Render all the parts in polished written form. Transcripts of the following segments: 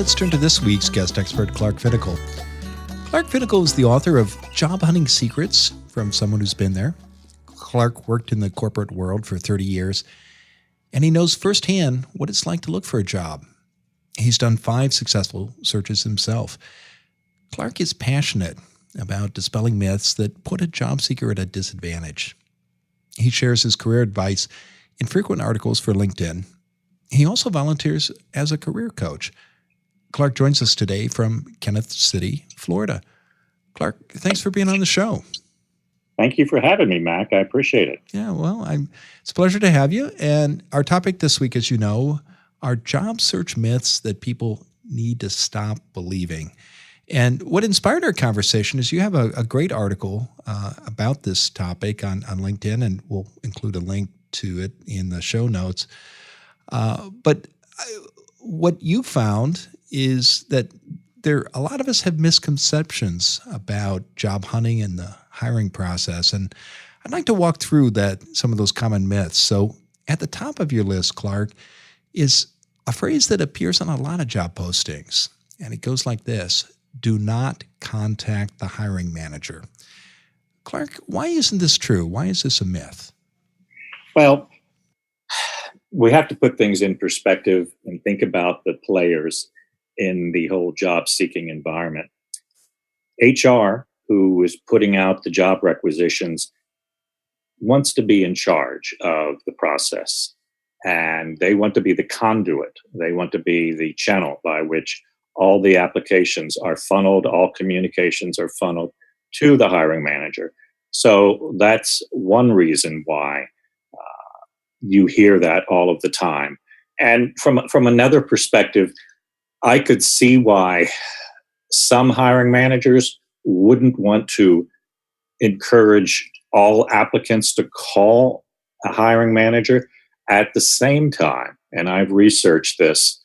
let's turn to this week's guest expert, Clark Finnical. Clark Finnical is the author of Job Hunting Secrets from Someone Who's Been There. Clark worked in the corporate world for 30 years, and he knows firsthand what it's like to look for a job. He's done 5 successful searches himself. Clark is passionate about dispelling myths that put a job seeker at a disadvantage. He shares his career advice in frequent articles for LinkedIn. He also volunteers as a career coach. Clark joins us today from Kenneth City, Florida. Clark, thanks for being on the show. Thank you for having me, Mac. I appreciate it. Yeah, well, it's a pleasure to have you. And our topic this week, as you know, are job search myths that people need to stop believing. And what inspired our conversation is you have a great article about this topic on LinkedIn, and we'll include a link to it in the show notes. But what you found is that a lot of us have misconceptions about job hunting and the hiring process. And I'd like to walk through some of those common myths. So at the top of your list, Clark, is a phrase that appears on a lot of job postings. And it goes like this: do not contact the hiring manager. Clark, why isn't this true? Why is this a myth? Well, we have to put things in perspective and think about the players in the whole job-seeking environment. HR, who is putting out the job requisitions, wants to be in charge of the process, and they want to be the conduit. They want to be the channel by which all the applications are funneled, all communications are funneled to the hiring manager. So that's one reason why you hear that all of the time. And from another perspective, I could see why some hiring managers wouldn't want to encourage all applicants to call a hiring manager. At the same time, and I've researched this,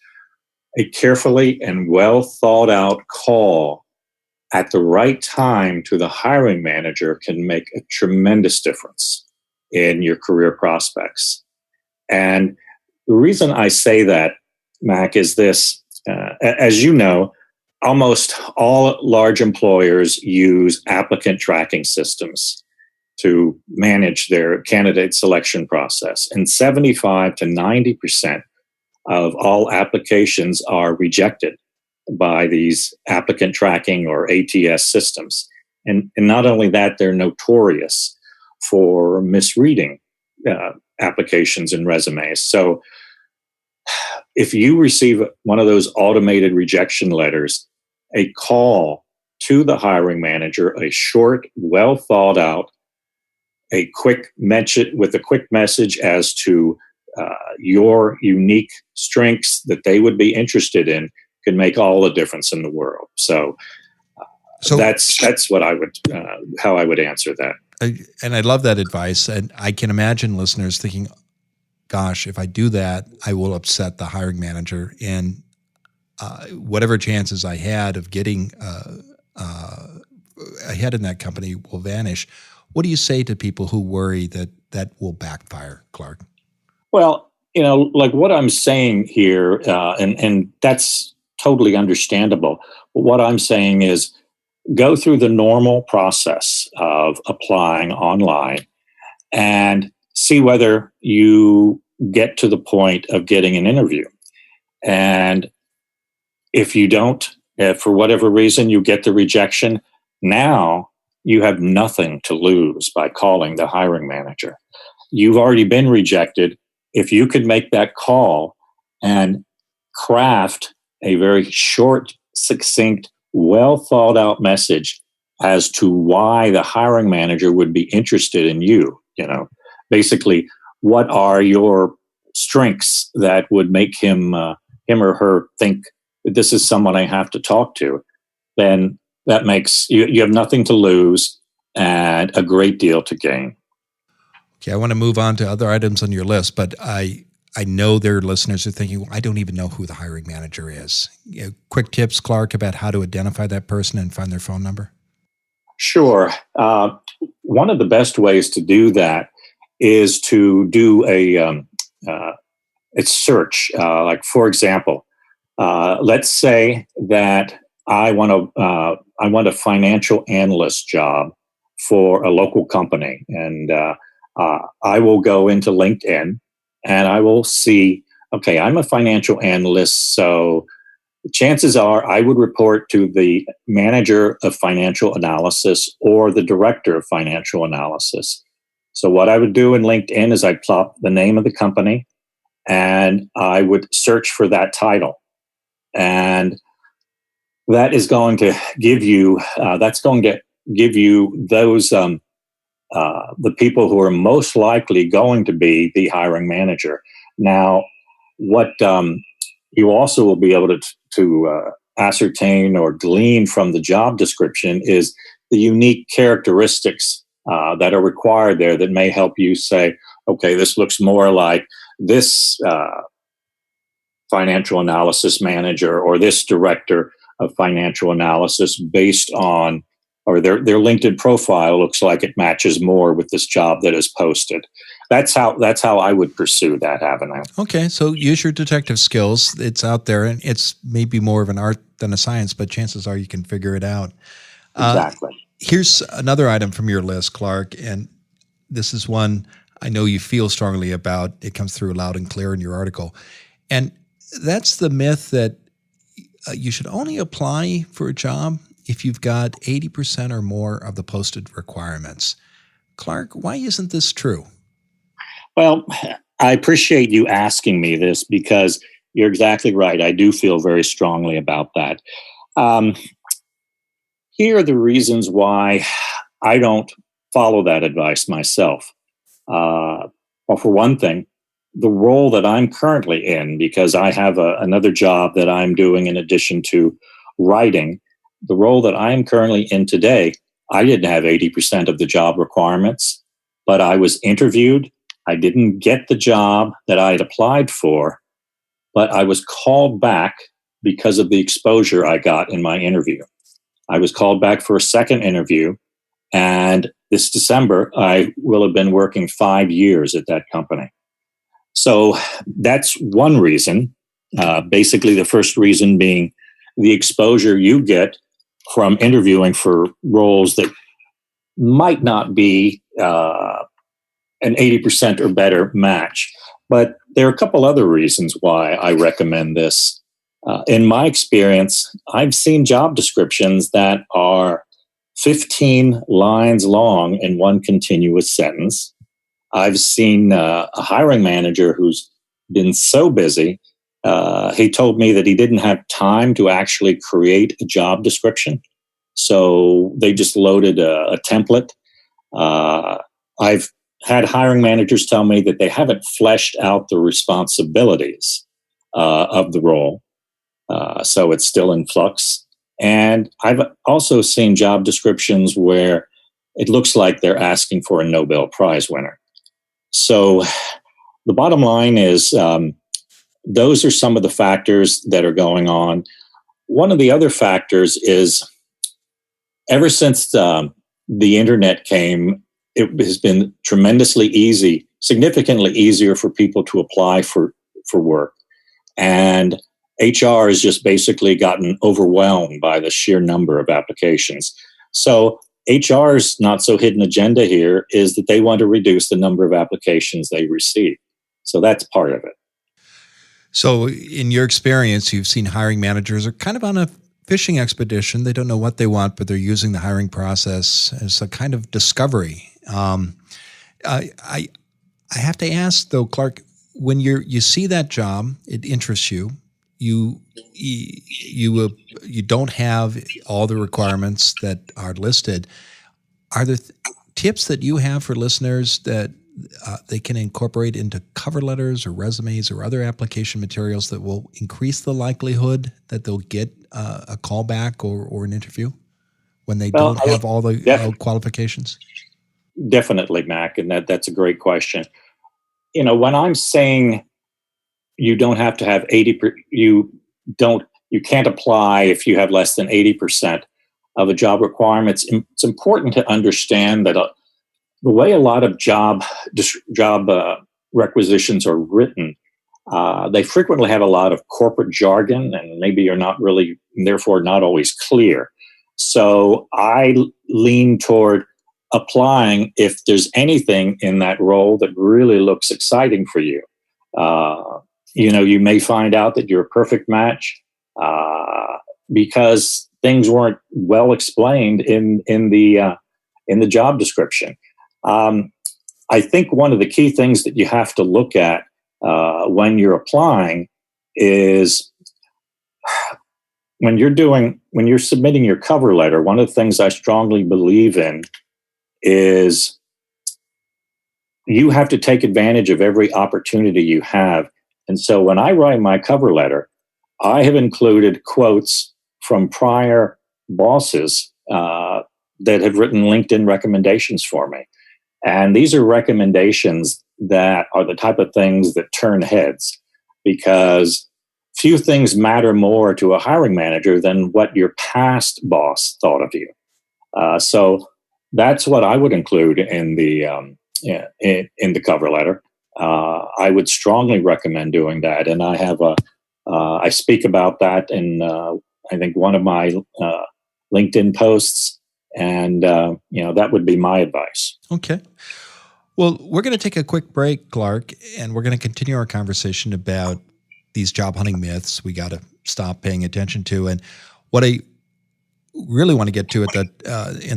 a carefully and well thought out call at the right time to the hiring manager can make a tremendous difference in your career prospects. And the reason I say that, Mac, is this. As you know, almost all large employers use applicant tracking systems to manage their candidate selection process. And 75 to 90% of all applications are rejected by these applicant tracking or ATS systems. And not only that, they're notorious for misreading applications and resumes. So if you receive one of those automated rejection letters, a call to the hiring manager, a short, well thought out, a quick message as to your unique strengths that they would be interested in, can make all the difference in the world. So that's what I would how I would answer that. And I love that advice. And I can imagine listeners thinking, gosh, if I do that, I will upset the hiring manager, and whatever chances I had of getting ahead in that company will vanish. What do you say to people who worry that will backfire, Clark? Well, like what I'm saying here, and that's totally understandable. But what I'm saying is go through the normal process of applying online and see whether you get to the point of getting an interview. And if you don't, if for whatever reason you get the rejection, now you have nothing to lose by calling the hiring manager. You've already been rejected. If you could make that call and craft a very short, succinct, well thought out message as to why the hiring manager would be interested in you, basically, what are your strengths that would make him or her think that this is someone I have to talk to, then that makes you have nothing to lose and a great deal to gain. Okay, I want to move on to other items on your list, but I know their listeners are thinking, well, I don't even know who the hiring manager is. Quick tips, Clark, about how to identify that person and find their phone number? Sure. One of the best ways to do that is to do a search. Like, for example, Let's say that I want a financial analyst job for a local company, and I will go into LinkedIn and I will see, okay, I'm a financial analyst, so chances are I would report to the manager of financial analysis or the director of financial analysis. So what I would do in LinkedIn is I'd plop the name of the company and I would search for that title. And that is going to give you, those, the people who are most likely going to be the hiring manager. Now, what you also will be able to ascertain or glean from the job description is the unique characteristics that are required there that may help you say, okay, this looks more like this financial analysis manager or this director of financial analysis based on, or their LinkedIn profile looks like it matches more with this job that is posted. That's how I would pursue that avenue. Okay, so use your detective skills. It's out there, and it's maybe more of an art than a science, but chances are you can figure it out. Exactly. Here's another item from your list, Clark, and this is one I know you feel strongly about. It comes through loud and clear in your article. And that's the myth that you should only apply for a job if you've got 80% or more of the posted requirements. Clark, why isn't this true? Well, I appreciate you asking me this because you're exactly right. I do feel very strongly about that. Here are the reasons why I don't follow that advice myself. Well, for one thing, the role that I'm currently in, because I have another job that I'm doing in addition to writing, the role that I'm currently in today, I didn't have 80% of the job requirements, but I was interviewed. I didn't get the job that I had applied for, but I was called back because of the exposure I got in my interview. I was called back for a second interview, and this December, I will have been working 5 years at that company. So that's one reason, basically the first reason being the exposure you get from interviewing for roles that might not be an 80% or better match. But there are a couple other reasons why I recommend this. In my experience, I've seen job descriptions that are 15 lines long in one continuous sentence. I've seen a hiring manager who's been so busy, he told me that he didn't have time to actually create a job description. So they just loaded a template. I've had hiring managers tell me that they haven't fleshed out the responsibilities of the role. So it's still in flux. And I've also seen job descriptions where it looks like they're asking for a Nobel Prize winner. So the bottom line is those are some of the factors that are going on. One of the other factors is ever since the internet came, it has been tremendously easy, significantly easier for people to apply for work. And HR has just basically gotten overwhelmed by the sheer number of applications. So HR's not so hidden agenda here is that they want to reduce the number of applications they receive. So that's part of it. So in your experience, you've seen hiring managers are kind of on a fishing expedition. They don't know what they want, but they're using the hiring process as a kind of discovery. I have to ask though, Clark, when you see that job, it interests you. You don't have all the requirements that are listed. Are there tips that you have for listeners that they can incorporate into cover letters or resumes or other application materials that will increase the likelihood that they'll get a callback or an interview when they don't have all the qualifications? Definitely, Mac, and that's a great question. You know, when I'm saying you don't have to have 80%, you can't apply if you have less than 80% of a job requirements. It's important to understand that the way a lot of job requisitions are written, They frequently have a lot of corporate jargon and maybe are not really, therefore, not always clear. So I lean toward applying if there's anything in that role that really looks exciting for you. You may find out that you're a perfect match because things weren't well explained in the job description. I think one of the key things that you have to look at when you're applying is when you're submitting your cover letter. One of the things I strongly believe in is you have to take advantage of every opportunity you have. And so when I write my cover letter, I have included quotes from prior bosses that have written LinkedIn recommendations for me. And these are recommendations that are the type of things that turn heads, because few things matter more to a hiring manager than what your past boss thought of you. So that's what I would include in the cover letter. I would strongly recommend doing that, and I speak about that in I think one of my LinkedIn posts, and that would be my advice. Okay. Well, we're going to take a quick break, Clark, and we're going to continue our conversation about these job hunting myths we got to stop paying attention to. And what I really want to get to in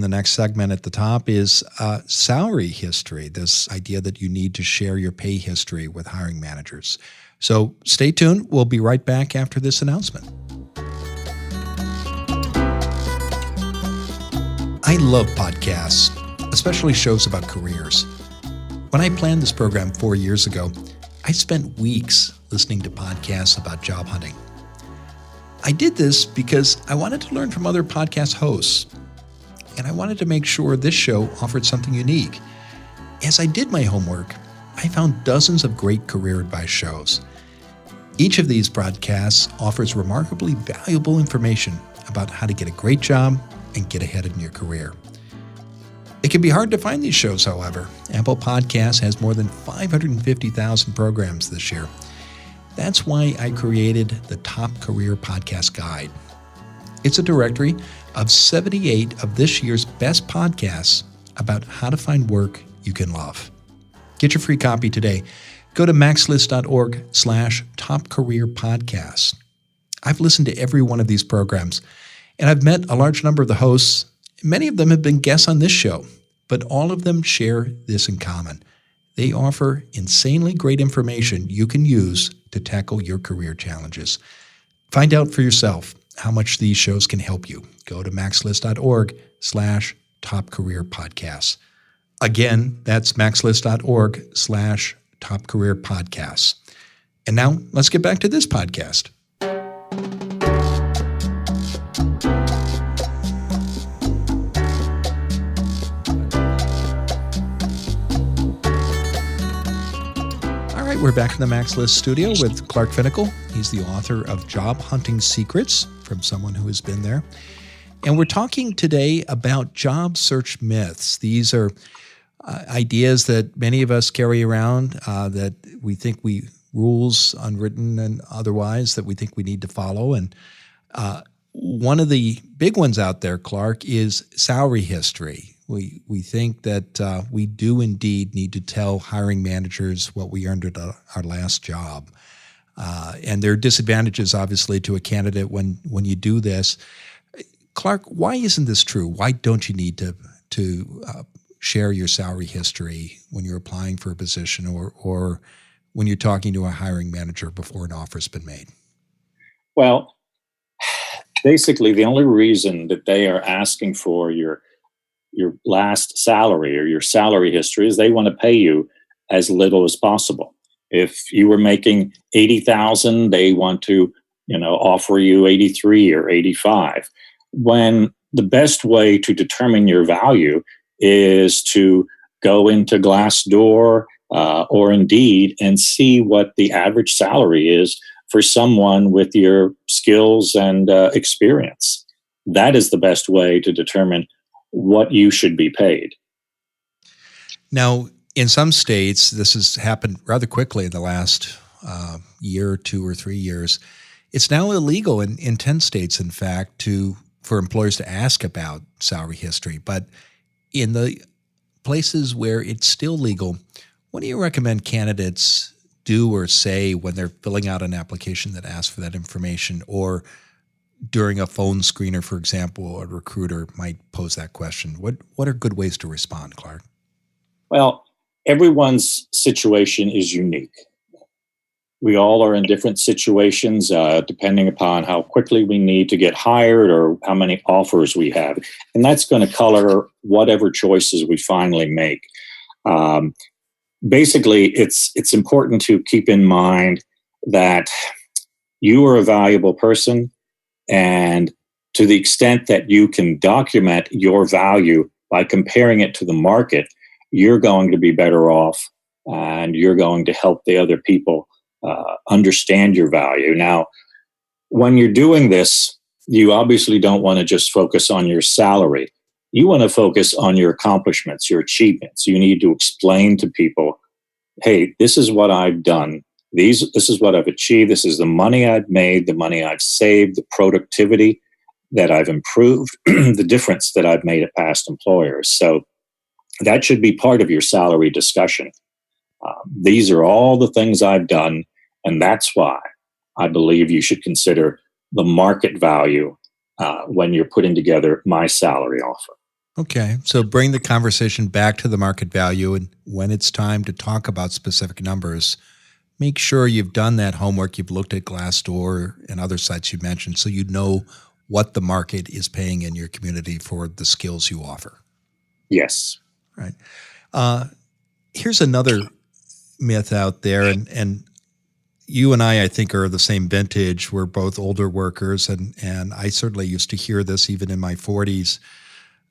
the next segment at the top is salary history, this idea that you need to share your pay history with hiring managers. So stay tuned. We'll be right back after this announcement. I love podcasts, especially shows about careers. When I planned this program 4 years ago, I spent weeks listening to podcasts about job hunting. I did this because I wanted to learn from other podcast hosts, and I wanted to make sure this show offered something unique. As I did my homework, I found dozens of great career advice shows. Each of these broadcasts offers remarkably valuable information about how to get a great job and get ahead in your career. It can be hard to find these shows, however. Apple Podcasts has more than 550,000 programs this year. That's why I created the Top Career Podcast Guide. It's a directory of 78 of this year's best podcasts about how to find work you can love. Get your free copy today. Go to maxlist.org/topcareerpodcasts. I've listened to every one of these programs, and I've met a large number of the hosts. Many of them have been guests on this show, but all of them share this in common. They offer insanely great information you can use to tackle your career challenges. Find out for yourself how much these shows can help you. Go to maxlist.org/topcareerpodcasts. Again, that's maxlist.org/topcareerpodcasts. And now let's get back to this podcast. We're back in the Max List studio with Clark Finnical. He's the author of Job Hunting Secrets, from someone who has been there. And we're talking today about job search myths. These are ideas that many of us carry around that we think rules, unwritten and otherwise, that we think we need to follow. And one of the big ones out there, Clark, is salary history. We think that we do indeed need to tell hiring managers what we earned at our last job. And there are disadvantages, obviously, to a candidate when you do this. Clark, why isn't this true? Why don't you need to share your salary history when you're applying for a position or when you're talking to a hiring manager before an offer's been made? Well, basically, the only reason that they are asking for your last salary or your salary history is they want to pay you as little as possible. If you were making 80,000, they want to, offer you 83 or 85. When the best way to determine your value is to go into Glassdoor or Indeed and see what the average salary is for someone with your skills and experience. That is the best way to determine what you should be paid. Now, in some states, this has happened rather quickly in the last year, 2 or 3 years, it's now illegal in 10 states, in fact, for employers to ask about salary history. But in the places where it's still legal, what do you recommend candidates do or say when they're filling out an application that asks for that information, or during a phone screener, for example, a recruiter might pose that question? What are good ways to respond, Clark? Well, everyone's situation is unique. We all are in different situations, depending upon how quickly we need to get hired or how many offers we have. And that's going to color whatever choices we finally make. Basically, it's important to keep in mind that you are a valuable person, and to the extent that you can document your value by comparing it to the market, you're going to be better off, and you're going to help the other people understand your value. Now, when you're doing this, you obviously don't want to just focus on your salary. You want to focus on your accomplishments, your achievements. You need to explain to people, hey, this is what I've done. This is what I've achieved. This is the money I've made, the money I've saved, the productivity that I've improved, the difference that I've made at past employers. So that should be part of your salary discussion. These are all the things I've done, and that's why I believe you should consider the market value when you're putting together my salary offer. Okay, so bring the conversation back to the market value, and when it's time to talk about specific numbers, make sure you've done that homework. You've looked at Glassdoor and other sites you mentioned, so you know what the market is paying in your community for the skills you offer. Yes. Right. Here's another myth out there, and you and I think, are the same vintage. We're both older workers, and I certainly used to hear this even in my 40s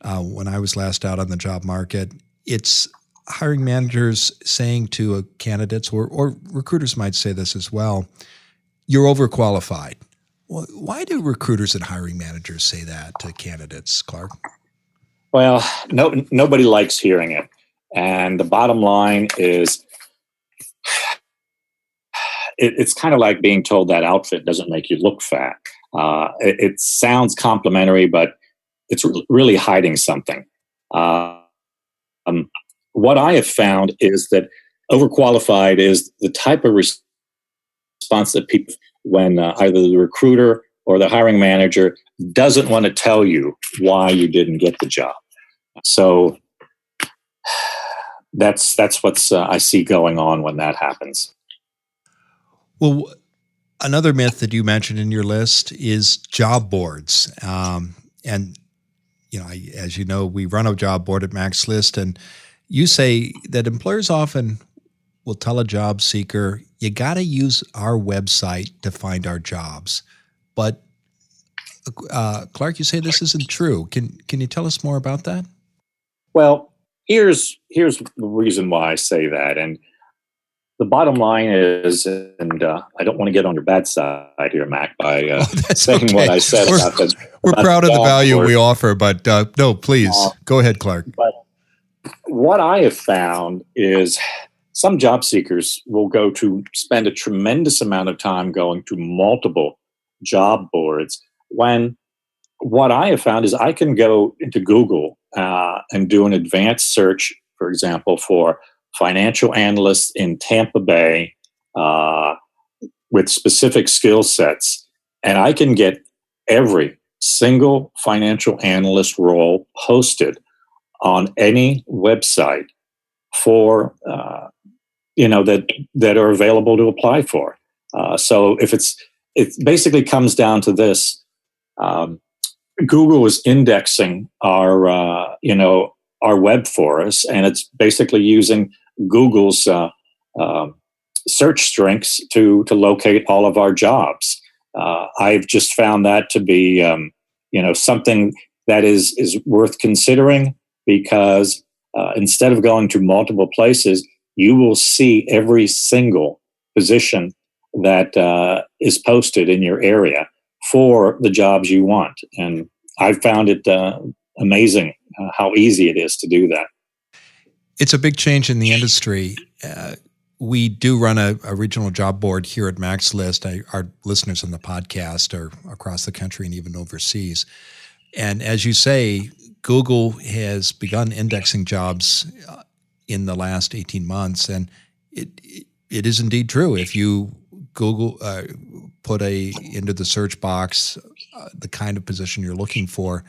when I was last out on the job market. It's hiring managers saying to candidates, or recruiters might say this as well, you're overqualified. Well, why do recruiters and hiring managers say that to candidates, Clark? Well, nobody likes hearing it. And the bottom line is, it's kind of like being told that outfit doesn't make you look fat. It sounds complimentary, but it's really hiding something. What I have found is that overqualified is the type of response that people, when either the recruiter or the hiring manager doesn't want to tell you why you didn't get the job. So that's what's I see going on when that happens. Well, another myth that you mentioned in your list is job boards. And, as you know, we run a job board at Max List, and you say that employers often will tell a job seeker, you got to use our website to find our jobs. But Clark, you say this isn't true. Can you tell us more about that? Well, here's the reason why I say that. And the bottom line is, and I don't want to get on your bad side here, Mac, by saying okay. What I said about that. We're proud of the value we offer, but no, please, go ahead, Clark. But what I have found is some job seekers will spend a tremendous amount of time going to multiple job boards, when what I have found is I can go into Google and do an advanced search, for example, for financial analysts in Tampa Bay with specific skill sets, and I can get every single financial analyst role posted on any website for that are available to apply for. So if it basically comes down to this. Google is indexing our web for us, and it's basically using Google's search strengths to locate all of our jobs. I've just found that to be something that is worth considering, because instead of going to multiple places, you will see every single position that is posted in your area for the jobs you want. And I've found it amazing how easy it is to do that. It's a big change in the industry. we do run a regional job board here at Max List. Our listeners on the podcast are across the country and even overseas. And as you say, Google has begun indexing jobs in the last 18 months. And it is indeed true. If you Google put into the search box the kind of position you're looking for,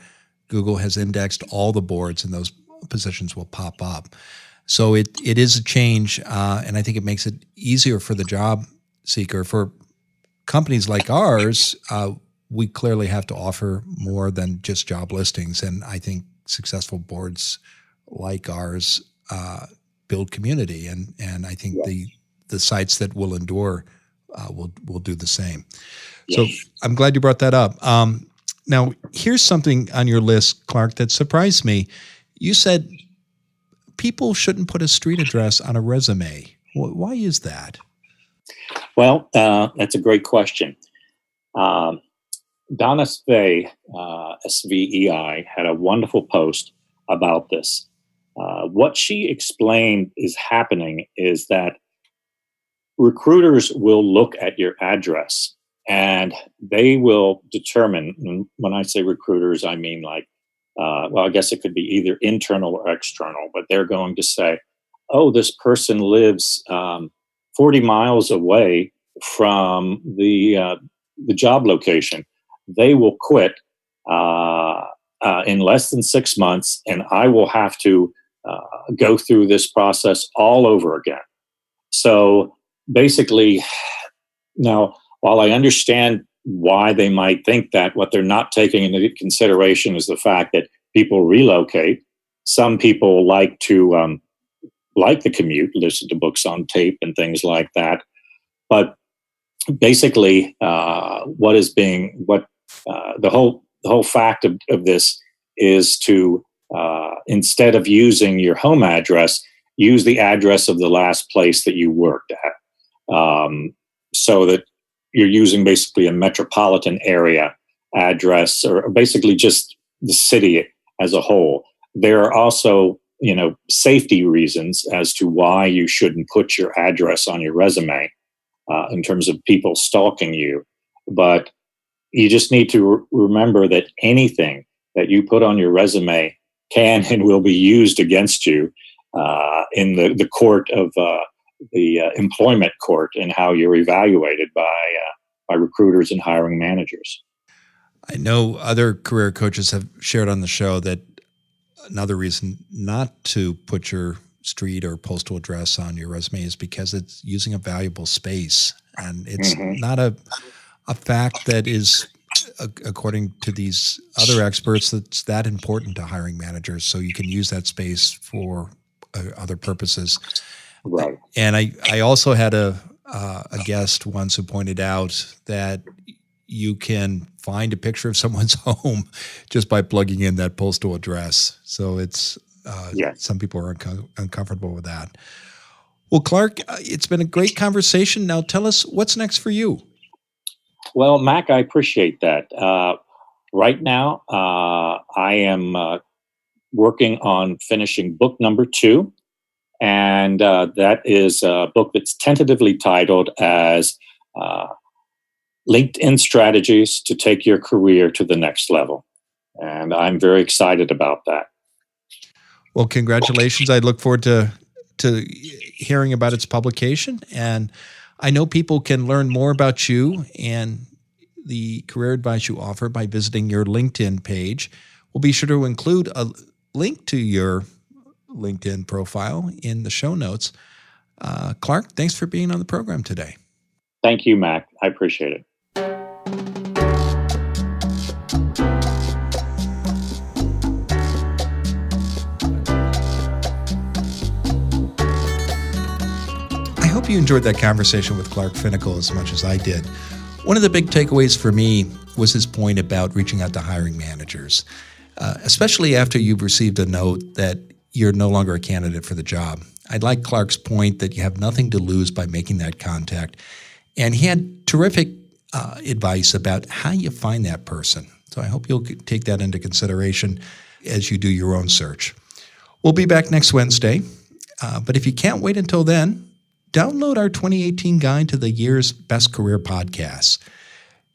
Google has indexed all the boards and those positions will pop up. So it is a change, and I think it makes it easier for the job seeker. For companies like ours, we clearly have to offer more than just job listings, and I think successful boards like ours build community, and I think the sites that will endure will do the same. Yes. So I'm glad you brought that up. Now, here's something on your list, Clark, that surprised me. You said people shouldn't put a street address on a resume. Why is that? Well, that's a great question. Donna Svei, Svei, had a wonderful post about this. What she explained is happening is that recruiters will look at your address and they will determine, and when I say recruiters, I mean like, well, I guess it could be either internal or external, but they're going to say, oh, this person lives 40 miles away from the job location. They will quit in less than 6 months, and I will have to go through this process all over again. So basically, now, while I understand why they might think that, what they're not taking into consideration is the fact that people relocate. Some people like to like the commute, listen to books on tape and things like that. But basically, the whole fact of this is to instead of using your home address, use the address of the last place that you worked at, so that you're using basically a metropolitan area address, or basically just the city as a whole. There are also, safety reasons as to why you shouldn't put your address on your resume in terms of people stalking you. But you just need to remember that anything that you put on your resume can and will be used against you in the court of the employment court, and how you're evaluated by recruiters and hiring managers. I know other career coaches have shared on the show that another reason not to put your street or postal address on your resume is because it's using a valuable space. And it's not a fact that is, according to these other experts, that's that important to hiring managers. So you can use that space for other purposes. Right. And I also had a guest once who pointed out that you can find a picture of someone's home just by plugging in that postal address. So it's some people are uncomfortable with that. Well, Clark, it's been a great conversation. Now tell us what's next for you. Well, Mac, I appreciate that. Right now, I am working on finishing book number 2. And that is a book that's tentatively titled as LinkedIn Strategies to Take Your Career to the Next Level. And I'm very excited about that. Well, congratulations. I look forward to hearing about its publication. And I know people can learn more about you and the career advice you offer by visiting your LinkedIn page. We'll be sure to include a link to your LinkedIn profile in the show notes. Clark, thanks for being on the program today. Thank you, Mac. I appreciate it. I hope you enjoyed that conversation with Clark Finnical as much as I did. One of the big takeaways for me was his point about reaching out to hiring managers, especially after you've received a note that you're no longer a candidate for the job. I like Clark's point that you have nothing to lose by making that contact. And he had terrific advice about how you find that person. So I hope you'll take that into consideration as you do your own search. We'll be back next Wednesday. But if you can't wait until then, download our 2018 guide to the year's best career podcasts.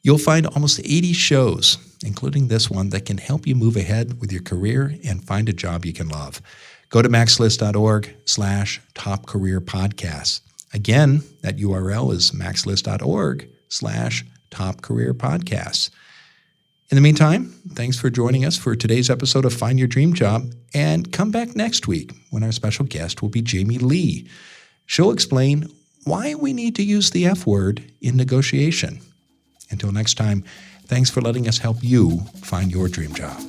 You'll find almost 80 shows, including this one, that can help you move ahead with your career and find a job you can love. Go to maxlist.org/top career podcasts. Again, that URL is maxlist.org/top career podcasts. In the meantime, thanks for joining us for today's episode of Find Your Dream Job, and come back next week when our special guest will be Jamie Lee. She'll explain why we need to use the F word in negotiation. Until next time, thanks for letting us help you find your dream job.